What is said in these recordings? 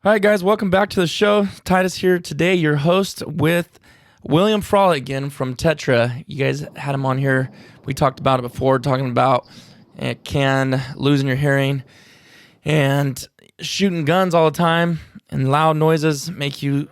All right, guys, welcome back to the show. Titus here today, your host with William Frawley again from Tetra. You guys had him on here. We talked about it before, talking about losing your hearing and shooting guns all the time and loud noises make you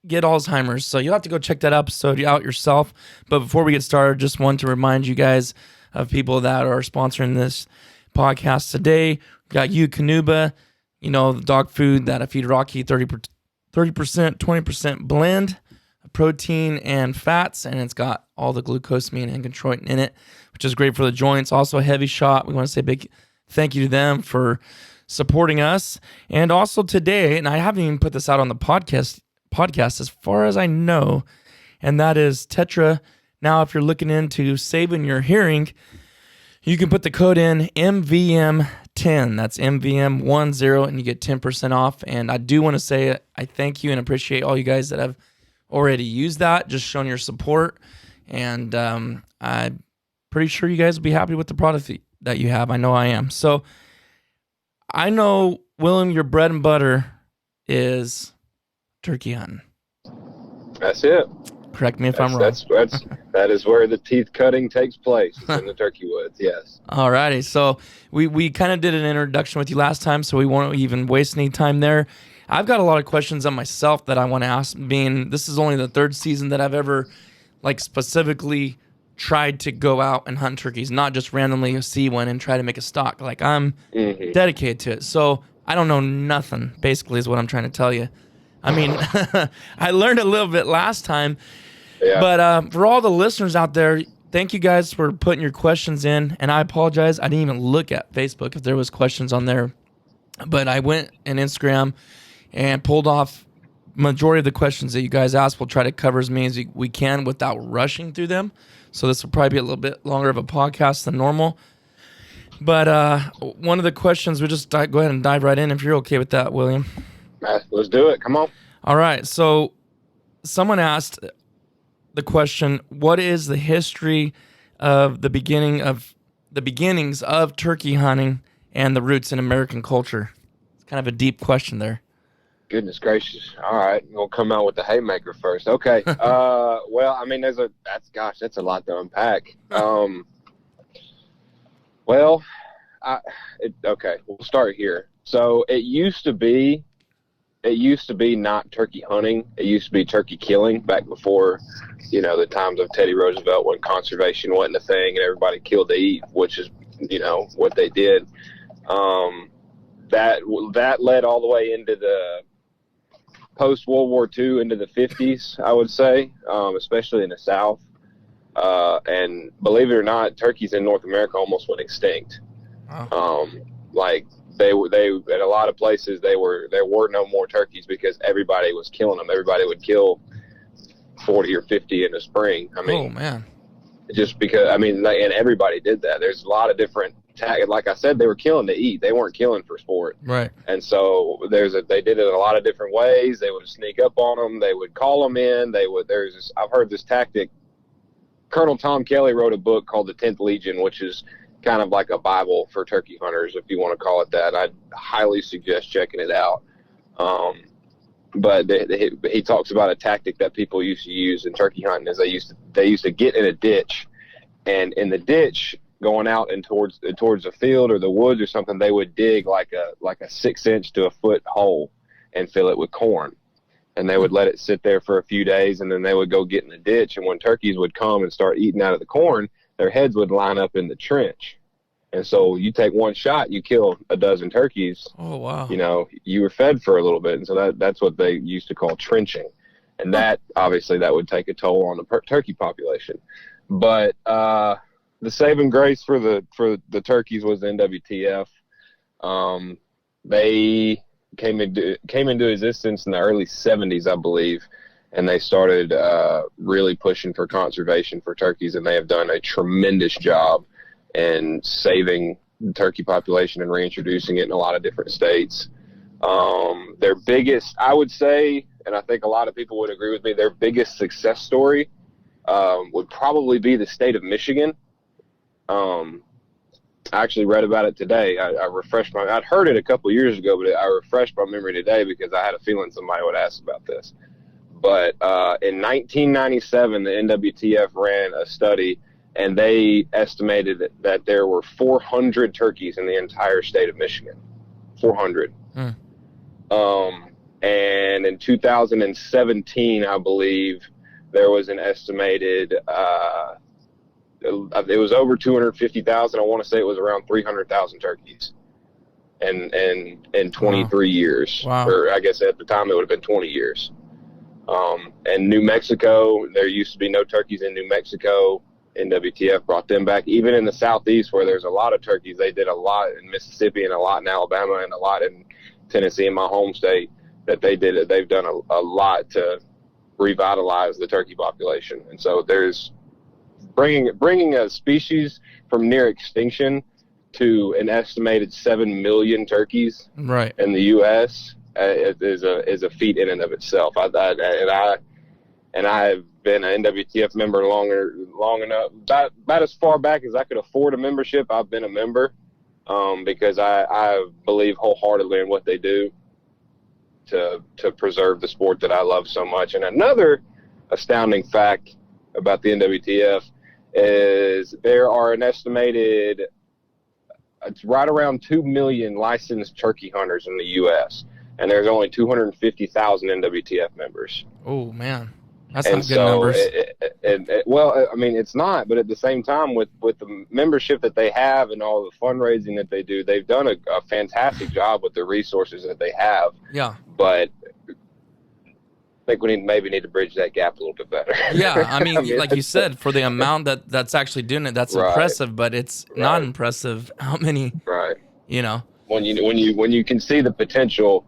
get Alzheimer's. So you'll have to go check that episode out yourself. But before we get started, just want to remind you guys of people that are sponsoring this podcast today. We got Canuba. You know, the dog food that I feed Rocky, 30%, 20% blend of protein and fats, and it's got all the glucosamine and chondroitin in it, which is great for the joints. Also a heavy shot. We want to say a big thank you to them for supporting us. And also today, and I haven't even put this out on the podcast as far as I know, and that is Tetra. Now, if you're looking into saving your hearing, you can put the code in MVM10. That's MVM10, and you get 10% off. And I do want to say I thank you and appreciate all you guys that have already used that, just showing your support. And I'm pretty sure you guys will be happy with the product that you have. I know I am. So I know, William, your bread and butter is turkey hunting. That's it. Correct me if I'm wrong. That is where the teeth cutting takes place, in the turkey woods, yes. All righty. So we kind of did an introduction with you last time, so we won't even waste any time there. I've got a lot of questions on myself that I want to ask, being this is only the third season that I've ever specifically tried to go out and hunt turkeys, not just randomly see one and try to make a stock. I'm dedicated to it. So I don't know nothing, basically, is what I'm trying to tell you. I mean, I learned a little bit last time. Yeah. But for all the listeners out there, thank you guys for putting your questions in. And I apologize, I didn't even look at Facebook if there was questions on there. But I went in Instagram and pulled off majority of the questions that you guys asked. We'll try to cover as many as we can without rushing through them. So this will probably be a little bit longer of a podcast than normal. But one of the questions, we'll just go ahead and dive right in if you're okay with that, William. Let's do it. Come on. All right. So someone asked the question, what is the history of the beginnings of turkey hunting and the roots in American culture? It's kind of a deep question there. Goodness gracious. All right. We'll come out with the haymaker first. Okay. Well, I mean, that's a lot to unpack. Okay. We'll start here. So it used to be not turkey hunting. It used to be turkey killing back before, the times of Teddy Roosevelt, when conservation wasn't a thing and everybody killed to eat, which is, what they did. That led all the way into the post-World War II, into the 50s, I would say, especially in the South. And believe it or not, turkeys in North America almost went extinct. Wow. They in a lot of places there were no more turkeys because everybody was killing them. Everybody would kill 40 or 50 in the spring. I mean, oh man, just because, and everybody did that. There's a lot of different like I said, they were killing to eat. They weren't killing for sport. Right. And so they did it a lot of different ways. They would sneak up on them. They would call them in. I've heard this tactic. Colonel Tom Kelly wrote a book called The 10th Legion, which is kind of like a Bible for turkey hunters, if you want to call it that. I'd highly suggest checking it out. But he talks about a tactic that people used to use in turkey hunting is they used to get in a ditch, and in the ditch going out and towards the field or the woods or something, they would dig like a 6-inch to a foot hole and fill it with corn. And they would let it sit there for a few days, and then they would go get in the ditch. And when turkeys would come and start eating out of the corn, their heads would line up in the trench. And so you take one shot, you kill a dozen turkeys. Oh, wow. You were fed for a little bit. And so that's what they used to call trenching. And that, obviously, that would take a toll on the turkey population. But the saving grace for the turkeys was the NWTF. They came into existence in the early 70s, I believe, and they started really pushing for conservation for turkeys, and they have done a tremendous job in saving the turkey population and reintroducing it in a lot of different states. Their biggest, I would say, and I think a lot of people would agree with me, their biggest success story would probably be the state of Michigan. I actually read about it today. I'd heard it a couple of years ago, but I refreshed my memory today because I had a feeling somebody would ask about this. But in 1997, the NWTF ran a study, and they estimated that there were 400 turkeys in the entire state of Michigan. 400. And in 2017, I believe, there was an estimated, it was over 250,000. I want to say it was around 300,000 turkeys in 23 years. Wow. Or I guess at the time it would have been 20 years. And New Mexico, there used to be no turkeys in New Mexico. NWTF brought them back. Even in the Southeast, where there's a lot of turkeys, they did a lot in Mississippi and a lot in Alabama and a lot in Tennessee, in my home state, that they've done a lot to revitalize the turkey population. And so there's bringing a species from near extinction to an estimated 7 million turkeys in the U.S. Is a feat in and of itself. I've been an NWTF member long enough, about as far back as I could afford a membership. I've been a member because I believe wholeheartedly in what they do to preserve the sport that I love so much. And another astounding fact about the NWTF is there are an estimated, it's right around 2 million licensed turkey hunters in the U.S., and there's only 250,000 NWTF members. Oh, man. That's not good numbers. Well, I mean, it's not, but at the same time, with the membership that they have and all the fundraising that they do, they've done a fantastic job with the resources that they have. Yeah. But I think we maybe need to bridge that gap a little bit better. Yeah, I mean, like you said, for the amount that's actually doing it, that's impressive, but it's not impressive how many, you know. When you can see the potential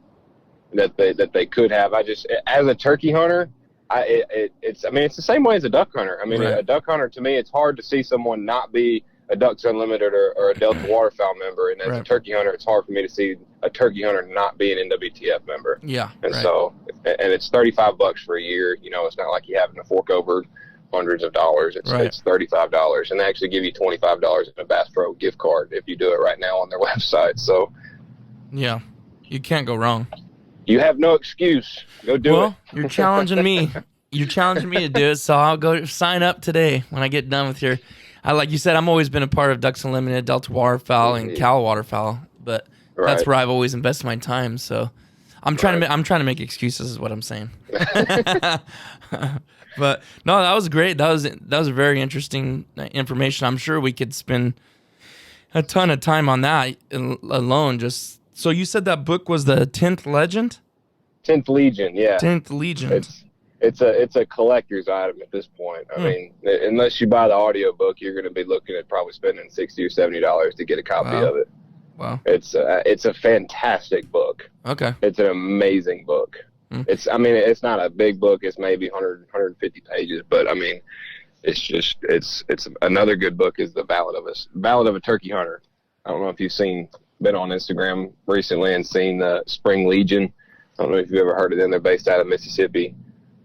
that they could have. As a turkey hunter, it's the same way as a duck hunter. I mean, a duck hunter, to me, it's hard to see someone not be a Ducks Unlimited or a Delta Waterfowl member. And as a turkey hunter, it's hard for me to see a turkey hunter not be an NWTF member. Yeah. And so, and it's $35 for a year. You know, it's not like you having to fork over hundreds of dollars. It's $35, and they actually give you $25 in a Bass Pro gift card if you do it right now on their website. So, yeah, you can't go wrong. You have no excuse. Go do it. Well, you're challenging me. You're challenging me to do it, so I'll go sign up today when I get done with your. Like you said, I've always been a part of Ducks Unlimited, Delta Waterfowl, and Cal Waterfowl, but that's where I've always invested my time. So I'm trying to make excuses, is what I'm saying. But no, that was great. That was very interesting information. I'm sure we could spend a ton of time on that alone. Just so you said that book was the 10th Legend? 10th Legion, yeah. 10th Legion. It's a collector's item at this point. I mean, unless you buy the audio book, you're going to be looking at probably spending $60 or $70 to get a copy of it. Wow. It's a fantastic book. Okay. It's an amazing book. It's not a big book. It's maybe 100, 150 pages, but I mean, it's another good book is the Ballad of a Turkey Hunter. I don't know if you've been on Instagram recently and seen the Spring Legion. I don't know if you've ever heard of them. They're based out of Mississippi.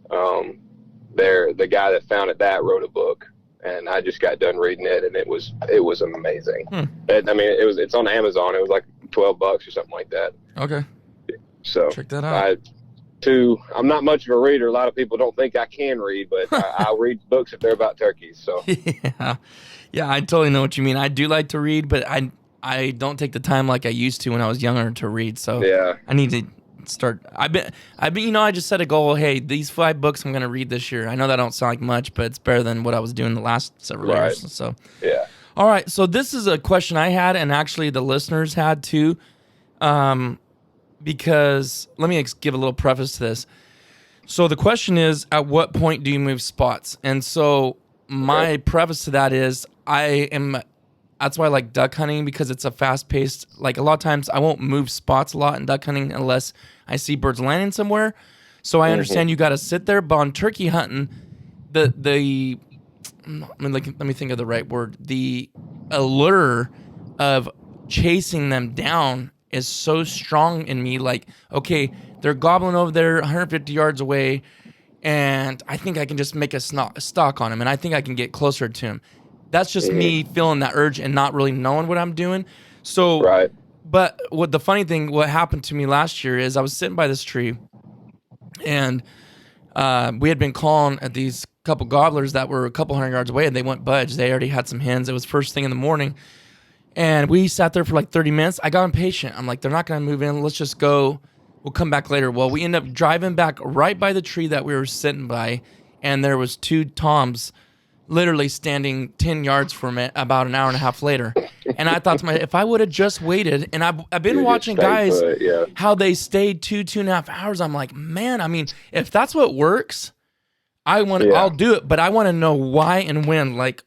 The guy that founded that wrote a book, and I just got done reading it, and it was amazing. It's on Amazon. It was like $12 or something like that. Okay. So check that out. I'm not much of a reader. A lot of people don't think I can read, but I'll read books if they're about turkeys. So yeah, I totally know what you mean. I do like to read, but I don't take the time like I used to when I was younger to read. So yeah, I need to start. I've been. I just set a goal. Hey, these 5 books I'm going to read this year. I know that don't sound like much, but it's better than what I was doing the last several years. So yeah. All right. So this is a question I had, and actually the listeners had too. Because let me give a little preface to this. So the question is, at what point do you move spots? And so my preface to that is that's why I like duck hunting, because it's a fast paced, like a lot of times I won't move spots a lot in duck hunting unless I see birds landing somewhere. So I understand you got to sit there, but on turkey hunting, let me think of the right word. The allure of chasing them down is so strong in me. Like, okay, they're gobbling over there 150 yards away, and I think I can just make a stock on him, and I think I can get closer to him. That's just me feeling that urge and not really knowing what I'm doing. So, Right. but what the funny thing, what happened to me last year is I was sitting by this tree, and we had been calling at these couple gobblers that were a couple hundred yards away, and they wouldn't budge. They already had some hens. It was first thing in the morning, and we sat there for like 30 minutes. I got impatient. I'm like, they're not going to move in. Let's just go. We'll come back later. Well, we end up driving back right by the tree that we were sitting by, and there was two toms literally standing 10 yards from it about an hour and a half later. And I thought to myself, if I would have just waited, and I've been watching guys, how they stayed 2.5 hours. I'm like, man, I mean, if that's what works, I'll do it. But I want to know why and when. Like,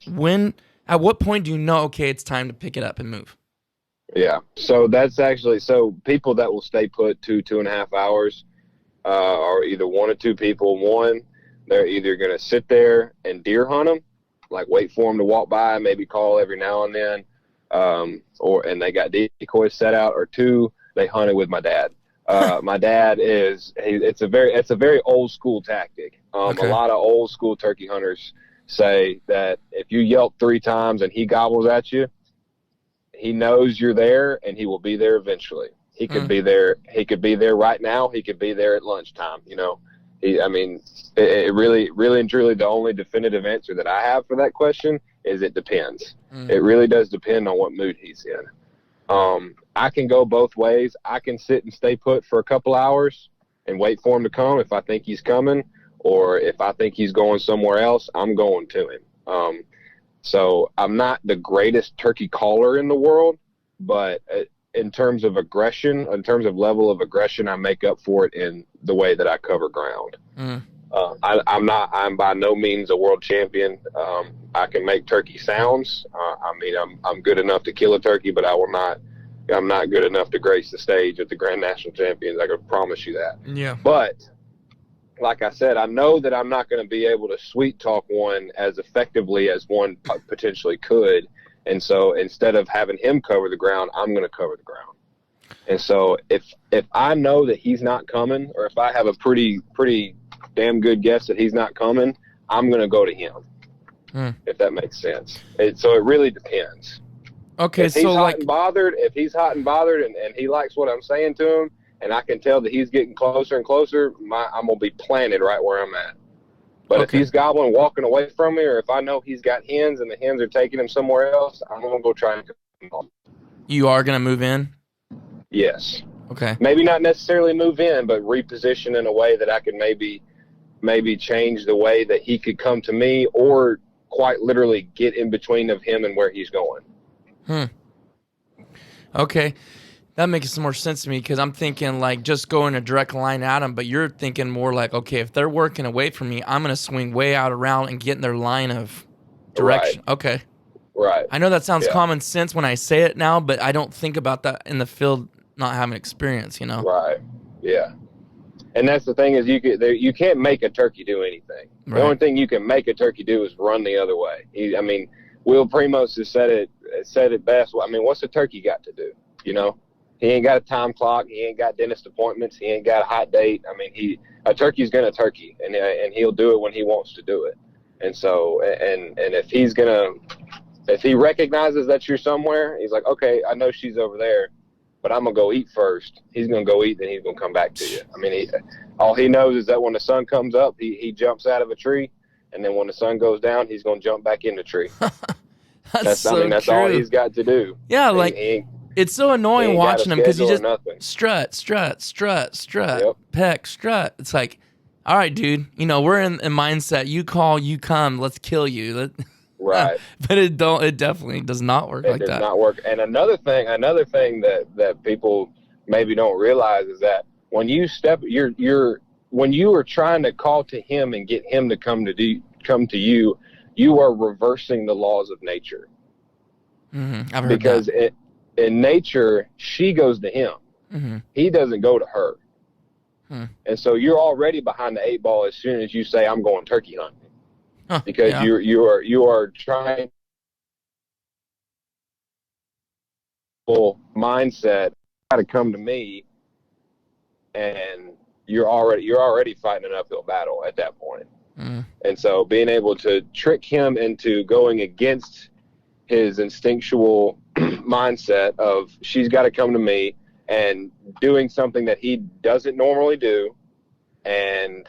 at what point do you know, okay, it's time to pick it up and move? Yeah. So that's actually, people that will stay put 2.5 hours are either one or two people. One, they're either going to sit there and deer hunt them, like wait for them to walk by, maybe call every now and then, and they got decoys set out. Or two, they hunted with my dad. My dad it's a very old school tactic. Okay. A lot of old school turkey hunters say that if you yelp 3 times and he gobbles at you, he knows you're there and he will be there eventually. He could be there. He could be there right now. He could be there at lunchtime. It really and truly, the only definitive answer that I have for that question is it depends. It really does depend on what mood he's in. I can go both ways. I can sit and stay put for a couple hours and wait for him to come if I think he's coming, or if I think he's going somewhere else, I'm going to him. So I'm not the greatest turkey caller in the world, but in terms of aggression, in terms of level of aggression, I make up for it in the way that I cover ground. I'm by no means a world champion. I can make turkey sounds. I'm good enough to kill a turkey, but I'm not good enough to grace the stage at the Grand National Champions. I can promise you that. Yeah. But like I said, I know that I'm not going to be able to sweet talk one as effectively as one potentially could. And so instead of having him cover the ground, I'm going to cover the ground. And so if I know that he's not coming, or if I have a pretty damn good guess that he's not coming, I'm going to go to him, if that makes sense. So it really depends. Okay, if he's hot and bothered and he likes what I'm saying to him, and I can tell that he's getting closer and closer, I'm going to be planted right where I'm at. But if he's gobbling, walking away from me, or if I know he's got hens and the hens are taking him somewhere else, I'm going to go try and come home. You are going to move in? Yes. Okay. Maybe not necessarily move in, but reposition in a way that I could maybe change the way that he could come to me, or quite literally get in between of him and where he's going. Okay. That makes some more sense to me, because I'm thinking like just going a direct line at them, but you're thinking more like, okay, if they're working away from me, I'm going to swing way out around and get in their line of direction. Right. Okay. Right. I know that sounds common sense when I say it now, but I don't think about that in the field, not having experience, Right. Yeah. And that's the thing is you can't make a turkey do anything. Right. The only thing you can make a turkey do is run the other way. Will Primos has said it best. What's a turkey got to do? He ain't got a time clock. He ain't got dentist appointments. He ain't got a hot date. A turkey's gonna turkey, and he'll do it when he wants to do it. And so, and if he recognizes that you're somewhere, he's like, okay, I know she's over there, but I'm gonna go eat first. He's gonna go eat, then he's gonna come back to you. All he knows is that when the sun comes up, he jumps out of a tree, and then when the sun goes down, he's gonna jump back in the tree. That's true. All he's got to do. Yeah, it's so annoying watching him, because he just strut, yep. peck, strut. It's like, all right, dude, we're in a mindset. You call, you come, let's kill you. Right. But it definitely does not work like that. It does not work. And another thing that people maybe don't realize is that when you when you are trying to call to him and get him to come to you, you are reversing the laws of nature. Mm-hmm. I've heard because that. In nature, she goes to him. Mm-hmm. He doesn't go to her. And so you're already behind the 8 ball as soon as you say, I'm going turkey hunting. Because you are trying full mindset, got to come to me, and you're already fighting an uphill battle at that point. And so being able to trick him into going against his instinctual mindset of she's got to come to me, and doing something that he doesn't normally do, and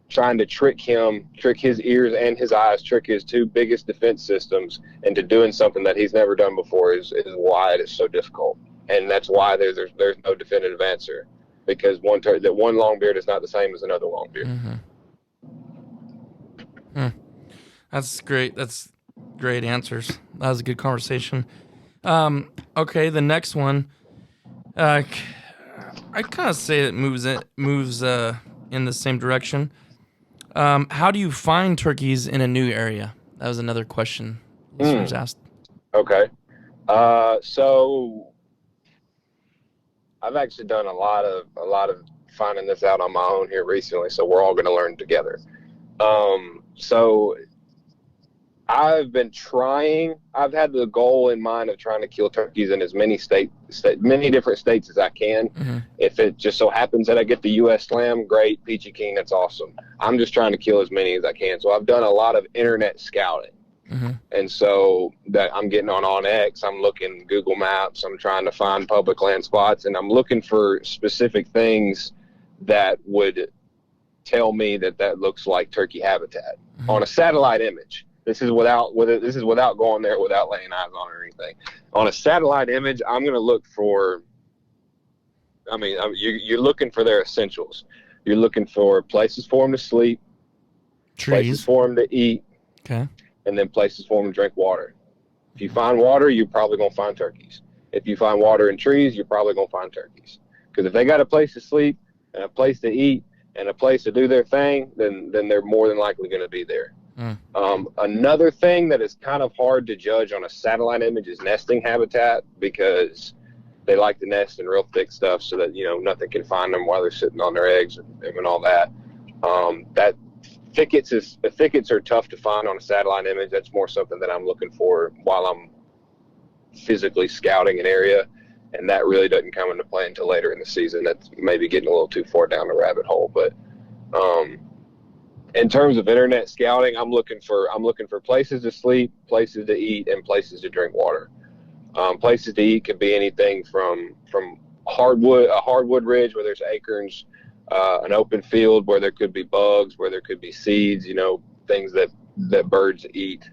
trying to trick his ears and his eyes, trick his two biggest defense systems into doing something that he's never done before is why it is so difficult. And that's why there's no definitive answer, because one long beard is not the same as another long beard. That's great. That's great answers. That was a good conversation. Okay, the next one, I kind of say it moves in the same direction. How do you find turkeys in a new area? That was another question listeners asked. Okay. So I've actually done a lot of finding this out on my own here recently, so we're all going to learn together. So I've been trying. I've had the goal in mind of trying to kill turkeys in as many many different states as I can. Mm-hmm. If it just so happens that I get the U.S. Slam, great. Peachy Keen, that's awesome. I'm just trying to kill as many as I can. So I've done a lot of internet scouting. Mm-hmm. And so that I'm getting on OnX, I'm looking Google Maps, I'm trying to find public land spots, and I'm looking for specific things that would tell me that looks like turkey habitat on a satellite image. This is without going there, without laying eyes on it or anything. On a satellite image, I'm going to look for. You're looking for their essentials. You're looking for places for them to sleep, places for them to eat, okay, and then places for them to drink water. If you find water, you're probably going to find turkeys. If you find water in trees, you're probably going to find turkeys. Because if they got a place to sleep and a place to eat and a place to do their thing, then they're more than likely going to be there. Another thing that is kind of hard to judge on a satellite image is nesting habitat, because they like to nest in real thick stuff so that, nothing can find them while they're sitting on their eggs and all that. Thickets are tough to find on a satellite image. That's more something that I'm looking for while I'm physically scouting an area, and that really doesn't come into play until later in the season. That's maybe getting a little too far down the rabbit hole, but in terms of internet scouting, I'm looking for places to sleep, places to eat, and places to drink water. Places to eat could be anything from a hardwood ridge where there's acorns, an open field where there could be bugs, where there could be seeds, things that birds eat.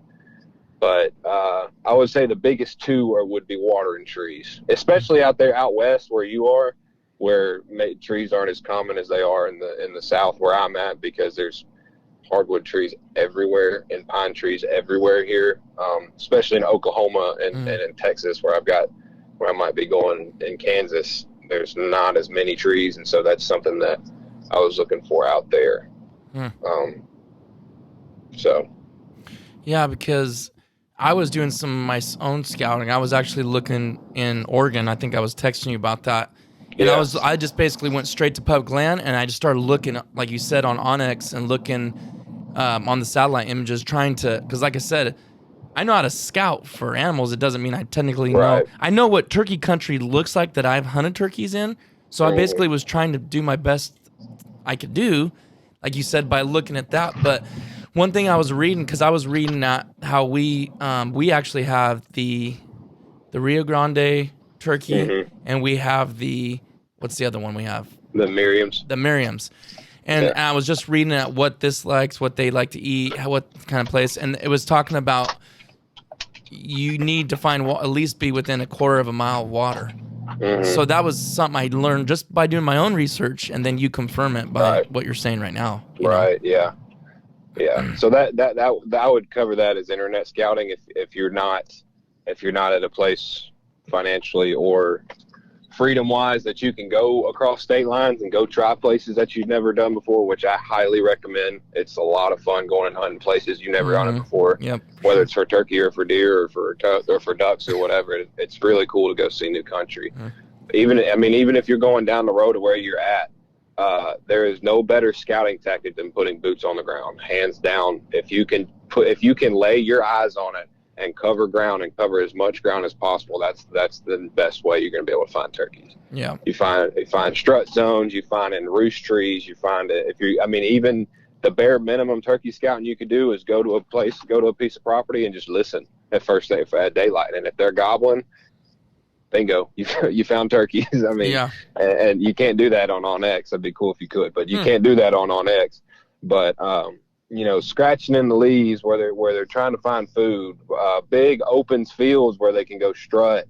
But I would say the biggest two would be water and trees, especially out west where you are, where trees aren't as common as they are in the south where I'm at, because there's hardwood trees everywhere and pine trees everywhere here, especially in Oklahoma and in Texas where I might be going in Kansas. There's not as many trees, and so that's something that I was looking for out there. Yeah, because I was doing some of my own scouting. I was actually looking in Oregon. I think I was texting you about that. And I just basically went straight to public land, and I just started looking, like you said, on OnX and looking on the satellite images, trying to, because like I said, I know how to scout for animals. It doesn't mean I technically know. I know what turkey country looks like that I've hunted turkeys in. So I basically was trying to do my best I could do, like you said, by looking at that. But one thing I was reading, because I was reading that how we actually have the Rio Grande turkey, and we have what's the other one we have? The Merriams. And I was just reading at what they like to eat, what kind of place, and it was talking about you need to find at least be within a quarter of a mile of water. So that was something I learned just by doing my own research, and then you confirm it by what you're saying right now. Right. Yeah. So that I would cover that as internet scouting if you're not at a place financially or freedom wise that you can go across state lines and go try places that you've never done before, which I highly recommend. It's a lot of fun going and hunting places you never hunted before. Yep. Whether it's for turkey or for deer or for ducks or whatever, it's really cool to go see new country. Even if you're going down the road to where you're at, there is no better scouting tactic than putting boots on the ground, hands down. If you can lay your eyes on it and cover ground and cover as much ground as possible, that's the best way you're going to be able to find turkeys. Yeah. You find strut zones, you find in roost trees, you find it. Even the bare minimum turkey scouting you could do is go to a piece of property and just listen. at daylight. And if they're gobbling, bingo, you found turkeys. I mean, Yeah. and you can't do that on OnX. That'd be cool if you could, but you can't do that on OnX. But scratching in the leaves where they're trying to find food, big open fields where they can go strut,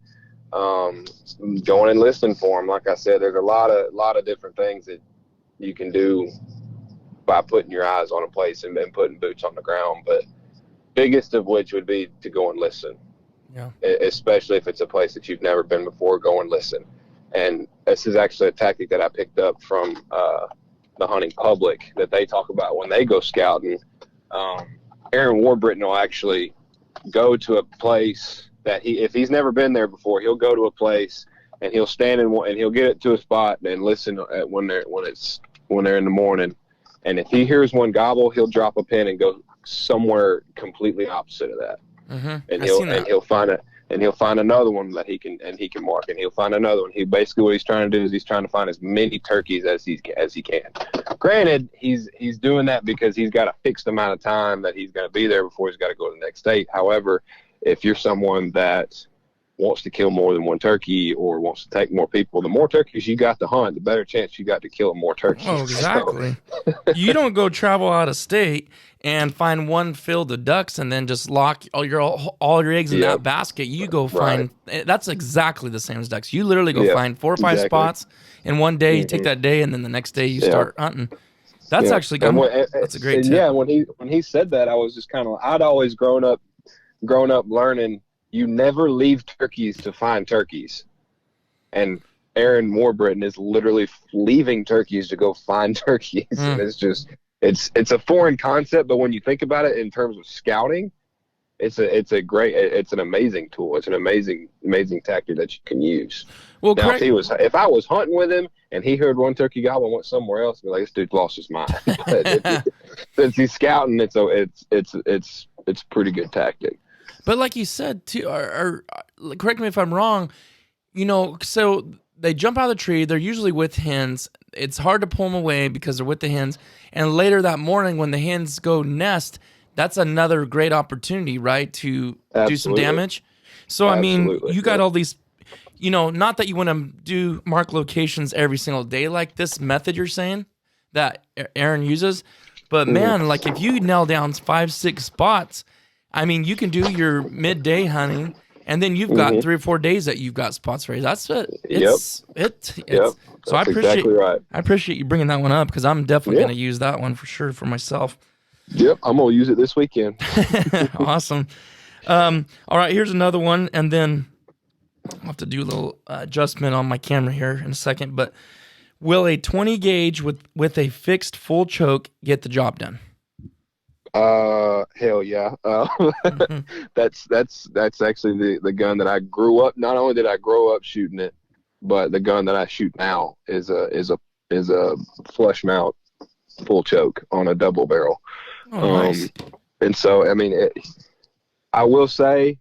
going and listening for them. Like I said, there's a lot of different things that you can do by putting your eyes on a place and putting boots on the ground. But biggest of which would be to go and listen. Yeah. Especially if it's a place that you've never been before, go and listen. And this is actually a tactic that I picked up from the hunting public that they talk about when they go scouting. Aaron Warbritton will actually go to a place that if he's never been there before, he'll go to a place and he'll stand and he'll get it to a spot and listen when they're in the morning. And if he hears one gobble, he'll drop a pin and go somewhere completely opposite of that. And he'll find another one that he can mark, and he'll find another one. Basically what he's trying to do is he's trying to find as many turkeys as he can. Granted, he's doing that because he's got a fixed amount of time that he's going to be there before he's got to go to the next state. However, if you're someone that wants to kill more than one turkey or wants to take more people, the more turkeys you got to hunt, the better chance you got to kill more turkeys. Oh, exactly. You don't go travel out of state and find one field of ducks and then just lock all your eggs in that basket. You go find that's exactly the same as ducks. You literally go find 4 or 5 spots in one day. You take that day, and then the next day you start hunting. That's actually that's a great tip. Yeah, when he said that, I was just kind of, I'd always grown up learning you never leave turkeys to find turkeys. And Aaron Warbritton is literally leaving turkeys to go find turkeys. And it's just, it's a foreign concept, but when you think about it in terms of scouting, it's an amazing tool. It's an amazing tactic that you can use. Well, now, if I was hunting with him and he heard one turkey gobble and went somewhere else, I'd be like, this dude lost his mind. But since he's scouting, it's a pretty good tactic. But like you said, too, or correct me if I'm wrong, so they jump out of the tree. They're usually with hens. It's hard to pull them away because they're with the hens. And later that morning when the hens go nest, that's another great opportunity, right, to do some damage. So, I mean, you got all these, not that you want to mark locations every single day like this method you're saying that Aaron uses. But, man, like if you nail down 5-6 spots, I mean, you can do your midday hunting, and then you've got 3 or 4 days that you've got spots ready. That's it. So I appreciate you bringing that one up because I'm definitely going to use that one for sure for myself. Yep, I'm going to use it this weekend. Awesome. All right, here's another one, and then I'll have to do a little adjustment on my camera here in a second. But will a 20 gauge with a fixed full choke get the job done? Hell yeah. That's actually the gun that I grew up. Not only did I grow up shooting it, but the gun that I shoot now is a flush mount full choke on a double barrel. Oh, nice. And so, I mean, I will say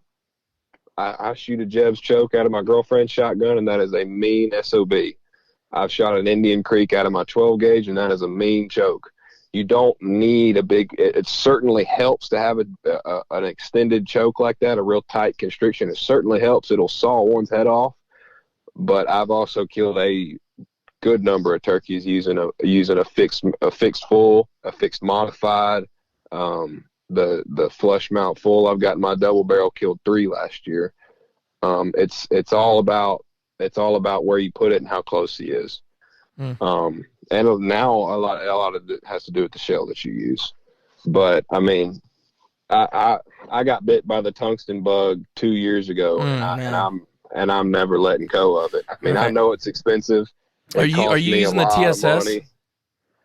I shoot a Jeb's choke out of my girlfriend's shotgun, and that is a mean SOB. I've shot an Indian Creek out of my 12 gauge, and that is a mean choke. You don't need a big. It certainly helps to have an extended choke like that, a real tight constriction. It certainly helps. It'll saw one's head off. But I've also killed a good number of turkeys using a fixed full, a fixed modified, the flush mount full. I've got my double barrel killed 3 last year. It's all about where you put it and how close he is. And now a lot of it has to do with the shell that you use. But I mean, I got bit by the tungsten bug 2 years ago, and I'm never letting go of it. I mean, I know it's expensive. Are you using the TSS?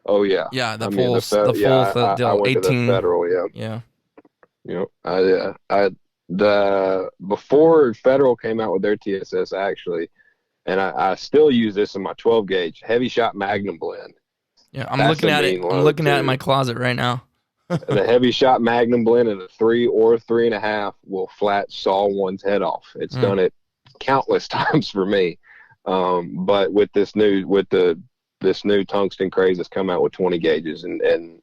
Oh yeah. Yeah, the I full went 18. to the Federal. Yeah. Before Federal came out with their TSS, actually. And I still use this in my 12 gauge heavy shot Magnum blend. Yeah, I'm looking at it. I'm looking at it in my closet right now. The heavy shot Magnum blend in a 3 or 3.5 will flat saw one's head off. It's done it countless times for me. But with this new tungsten craze that's come out with 20 gauges, and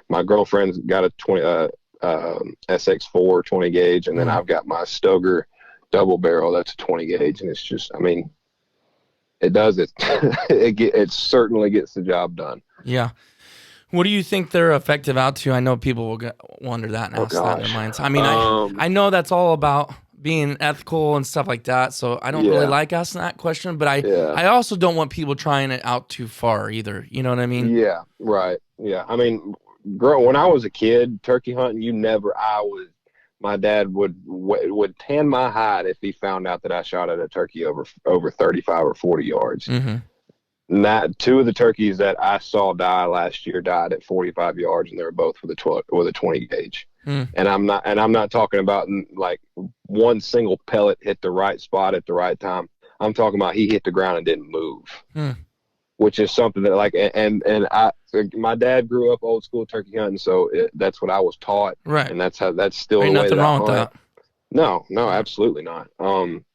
my girlfriend's got a SX4 20 gauge, and then I've got my Stoger double barrel. That's a 20 gauge, and it's just, I mean, it does it. It certainly gets the job done. Yeah. What do you think they're effective out to? I know people will wonder that and ask that in their minds. I mean, I know that's all about being ethical and stuff like that, so I don't really like asking that question, but I also don't want people trying it out too far either. You know what I mean? Yeah, right. Yeah. I mean, when I was a kid, turkey hunting, my dad would tan my hide if he found out that I shot at a turkey over 35 or 40 yards. Mm-hmm. Two of the turkeys that I saw die last year died at 45 yards, and they were both with a 20 gauge. And I'm not talking about like one single pellet hit the right spot at the right time. I'm talking about he hit the ground and didn't move, which is something that my dad grew up old school turkey hunting, so that's what I was taught, right? And that's still Ain't the way nothing wrong with that. No, absolutely not.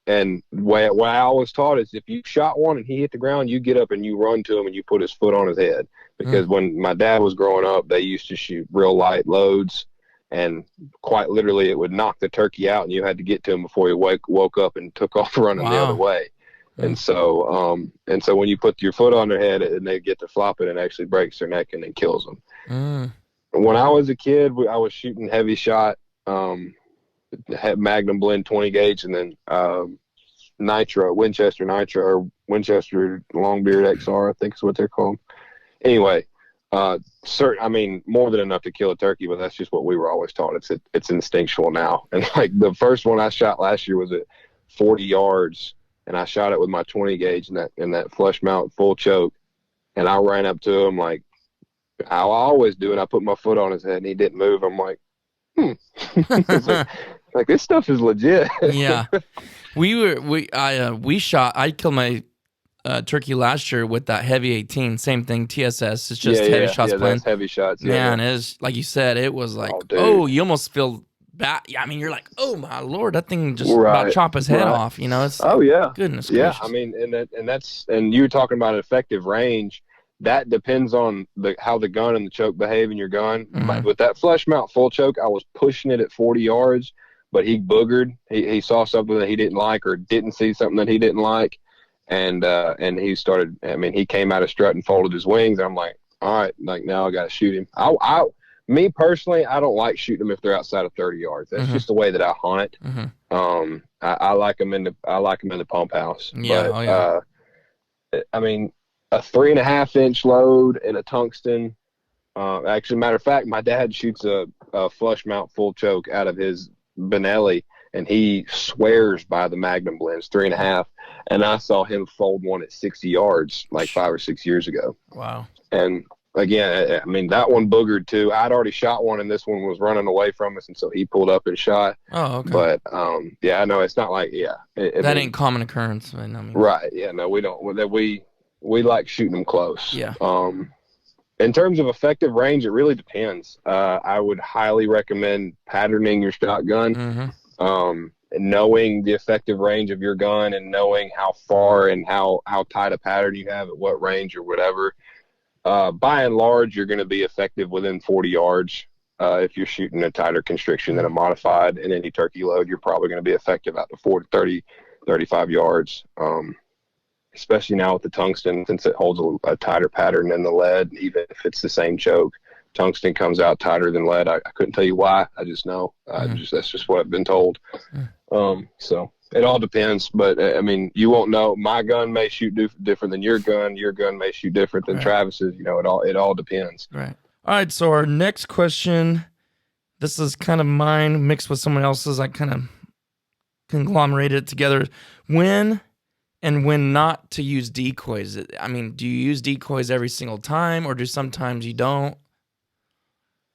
And what I always taught is if you shot one and he hit the ground, you get up and you run to him and you put his foot on his head. Because when my dad was growing up, they used to shoot real light loads, and quite literally it would knock the turkey out, and you had to get to him before he woke up and took off running the other way. And so when you put your foot on their head and they get to flopping, it actually breaks their neck and then kills them. When I was a kid, I was shooting heavy shot, Magnum blend 20 gauge, and then Winchester Nitro, or Winchester Longbeard XR, I think is what they're called. Anyway, I mean, more than enough to kill a turkey, but that's just what we were always taught. It's instinctual now. And like the first one I shot last year was at 40 yards, and I shot it with my 20 gauge in that flush mount full choke, and I ran up to him like how I always do, and I put my foot on his head, and he didn't move. I'm like, like this stuff is legit. Yeah, I killed my turkey last year with that heavy 18, same thing, TSS. It's just heavy shots blend. That's heavy shots. Man, it is, like you said, it was like, you almost feel bad. Yeah, I mean, you're like, oh my Lord, that thing just about chop his head off. You know, it's goodness gracious. I mean, and you were talking about effective range. That depends on how the gun and the choke behave in your gun. With that flush mount full choke, I was pushing it at 40 yards, but he boogered. He saw something that he didn't like, or didn't see something that he didn't like, and he started. I mean, he came out of strut and folded his wings. And I'm like, all right, like now I got to shoot him. Me personally, I don't like shooting them if they're outside of 30 yards. That's just the way that I hunt. I like them in the pump house. Yeah, but, I mean, a 3.5-inch load in a tungsten. Actually, matter of fact, my dad shoots a flush mount full choke out of his Benelli, and he swears by the Magnum blends 3.5. And I saw him fold one at 60 yards like 5 or 6 years ago. Wow. And again, I mean, that one boogered too. I'd already shot one, and this one was running away from us, and so he pulled up and shot. Oh, okay. But I know it's not like that ain't common occurrence. I mean, right? Yeah, no, we don't. We like shooting them close. Yeah. In terms of effective range, it really depends. I would highly recommend patterning your shotgun, knowing the effective range of your gun, and knowing how far and how tight a pattern you have at what range or whatever. By and large, you're going to be effective within 40 yards. If you're shooting a tighter constriction than a modified in any turkey load, you're probably going to be effective out to 40, 30, 35 yards. Especially now with the tungsten, since it holds a tighter pattern than the lead, even if it's the same choke. Tungsten comes out tighter than lead. I couldn't tell you why. I just know. That's just what I've been told. So it all depends. But, I mean, you won't know. My gun may shoot different than your gun. Your gun may shoot different than Travis's. You know, it all depends. Right. All right, so our next question, this is kind of mine mixed with someone else's. I kind of conglomerated it together. When and when not to use decoys. I mean, do you use decoys every single time, or do sometimes you don't?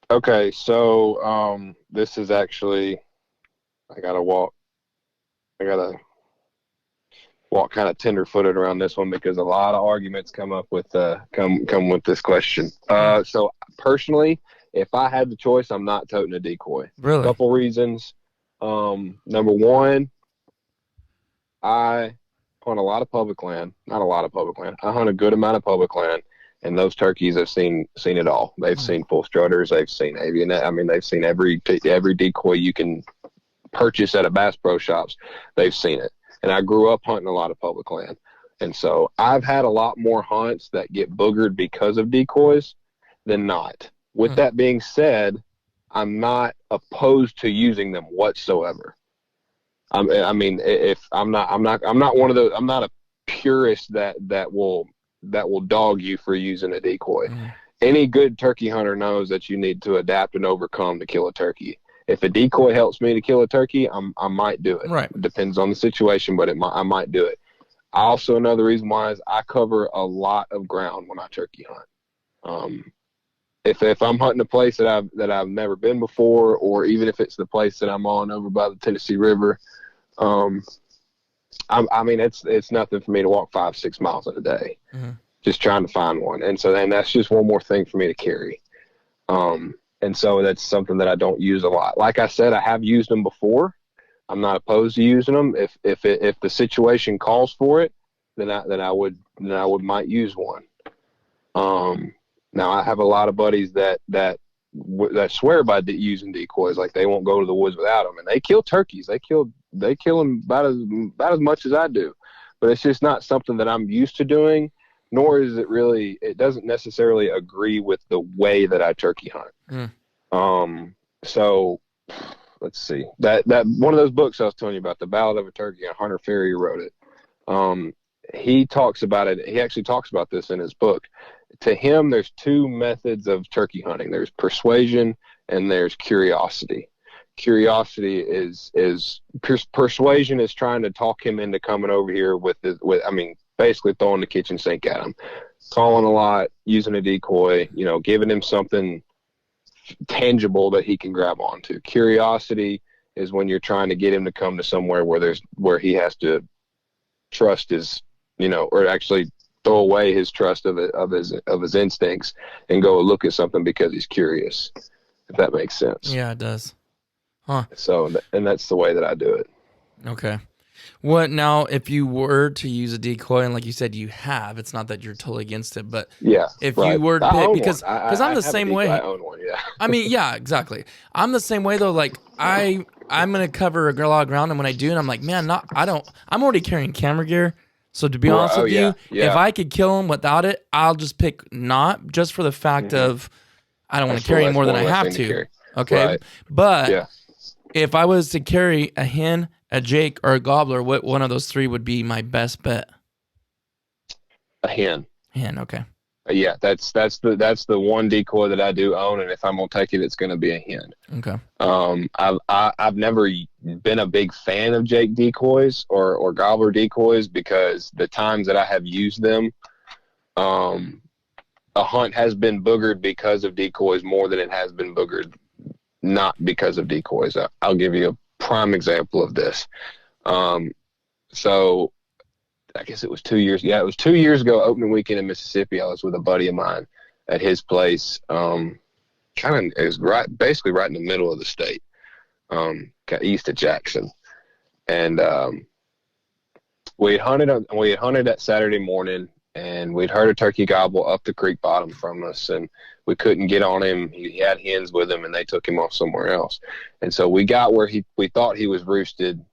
Okay, so this is actually, I gotta walk kind of tender-footed around this one, because a lot of arguments come up with come with this question. So personally, if I had the choice, I'm not toting a decoy. Really? A couple reasons. Number one, I hunt a lot of public land. Not a lot of public land. I hunt a good amount of public land, And those turkeys have seen it all. They've seen full strutters. They've seen avian. I mean, they've seen every decoy you can purchase at a Bass Pro Shops. They've seen it. And I grew up hunting a lot of public land. And so I've had a lot more hunts that get boogered because of decoys than not. With that being said, I'm not opposed to using them whatsoever. I mean, if I'm not one of those. I'm not a purist that will dog you for using a decoy. Any good turkey hunter knows that you need to adapt and overcome to kill a turkey. If a decoy helps me to kill a turkey, I might do it. Right. It depends on the situation, but I might do it. Also, another reason why is I cover a lot of ground when I turkey hunt. If I'm hunting a place that I've never been before, or even if it's the place that I'm on over by the Tennessee River, I mean it's nothing for me to walk 5-6 miles in a day, just trying to find one. And so then that's just one more thing for me to carry. And so that's something that I don't use a lot. Like I said, I have used them before. I'm not opposed to using them. If the situation calls for it, then I might use one. Now I have a lot of buddies that swear by using decoys, like they won't go to the woods without them, and they kill turkeys. They kill them about as much as I do, but it's just not something that I'm used to doing. Nor is it really. It doesn't necessarily agree with the way that I turkey hunt. So let's see, that one of those books I was telling you about, The Ballad of a Turkey, and Hunter Ferry wrote it. He talks about it. He actually talks about this in his book. To him, there's two methods of turkey hunting. There's persuasion and there's curiosity. Curiosity is persuasion is trying to talk him into coming over here basically throwing the kitchen sink at him, calling a lot, using a decoy, giving him something tangible that he can grab onto. Curiosity is when you're trying to get him to come to somewhere where he has to trust his, or actually throw away his trust of his instincts and go look at something because he's curious, if that makes sense. Yeah, it does. Huh. So, and that's the way that I do it. Okay. What now, if you were to use a decoy, and like you said, you have, it's not that you're totally against it, but if you were to pick, because I'm the same way. I own one, yeah. I mean, yeah, exactly. I'm the same way though. Like I'm going to cover a lot of ground, and when I do, and I'm like, man, I'm already carrying camera gear. So to be honest with you, if I could kill him without it, I'll just pick not, just for the fact of I don't want to carry more than I have to. Okay. Right. But if I was to carry a hen, a jake, or a gobbler, what one of those three would be my best bet? A hen. Hen, okay. Yeah, that's the one decoy that I do own, and if I'm gonna take it, it's gonna be a hen. Okay. I've never been a big fan of jake decoys or gobbler decoys, because the times that I have used them, a hunt has been boogered because of decoys more than it has been boogered not because of decoys. I'll give you a prime example of this. So I guess it was 2 years. Yeah, it was 2 years ago, opening weekend in Mississippi. I was with a buddy of mine at his place. It was basically right in the middle of the state, east of Jackson. And we had hunted that Saturday morning, and we'd heard a turkey gobble up the creek bottom from us, and we couldn't get on him. He had hens with him, and they took him off somewhere else. And so we got where we thought he was roosted.